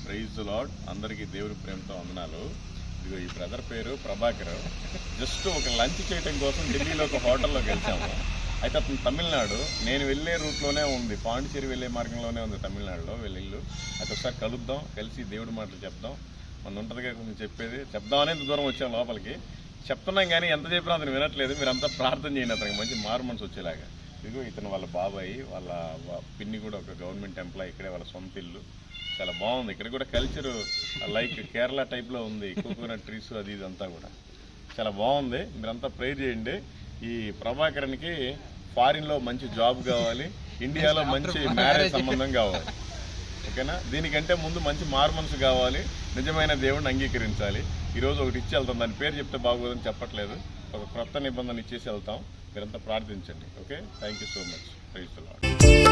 Praise the lord. అందరికీ దేవుడి ప్రేమతో వందనాలు. ఇదిగో ఈ బ్రదర్ పేరు ప్రభాకర్. జస్ట్ ఒక లంచ్ చేయడం కోసం ఢిల్లీలో ఒక హోటల్లోకి వెళ్తాము. అయితే అతను తమిళనాడు, నేను వెళ్ళే రూట్లోనే ఉంది, పాండిచేరి వెళ్ళే మార్గంలోనే ఉంది తమిళనాడులో వెళ్ళిల్లు. అయితే ఒకసారి కలుద్దాం, కలిసి దేవుడి మాటలు చెప్దాం. మన ఉంటుందిగా కొంచెం చెప్పేది చెప్దామని ఇంత దూరం వచ్చాం లోపలికి. చెప్తున్నాం కానీ ఎంత చెప్పినా అతను వినట్లేదు. మీరంతా ప్రార్థన చేయండి అతనికి మంచి మారు మనసు వచ్చేలాగా. ఇదిగో ఇతను వాళ్ళ బాబాయి, వాళ్ళ పిన్ని కూడా ఒక గవర్నమెంట్ ఎంప్లాయీ, ఇక్కడే వాళ్ళ సొంత ఇల్లు. చాలా బాగుంది. ఇక్కడ కూడా కల్చరు లైక్ కేరళ టైప్లో ఉంది, కోకోనట్ ట్రీస్ అది ఇదంతా కూడా చాలా బాగుంది. మీరంతా ప్రేర్ చేయండి. ఈ ప్రభాకరన్కి ఫారిన్లో మంచి జాబ్ కావాలి, ఇండియాలో మంచి మ్యారేజ్ సంబంధం కావాలి. ఓకేనా? దీనికంటే ముందు మంచి మారు మనసు కావాలి, నిజమైన దేవుడిని అంగీకరించాలి. ఈరోజు ఒకటి ఇచ్చి వెళ్తాం, దాని పేరు చెప్తే బాగోదని చెప్పట్లేదు, ఒక క్రొత్త నిబంధన ఇచ్చేసి వెళ్తాం. మీరంతా ప్రార్థించండి. Okay, thank you so much. Praise the lord.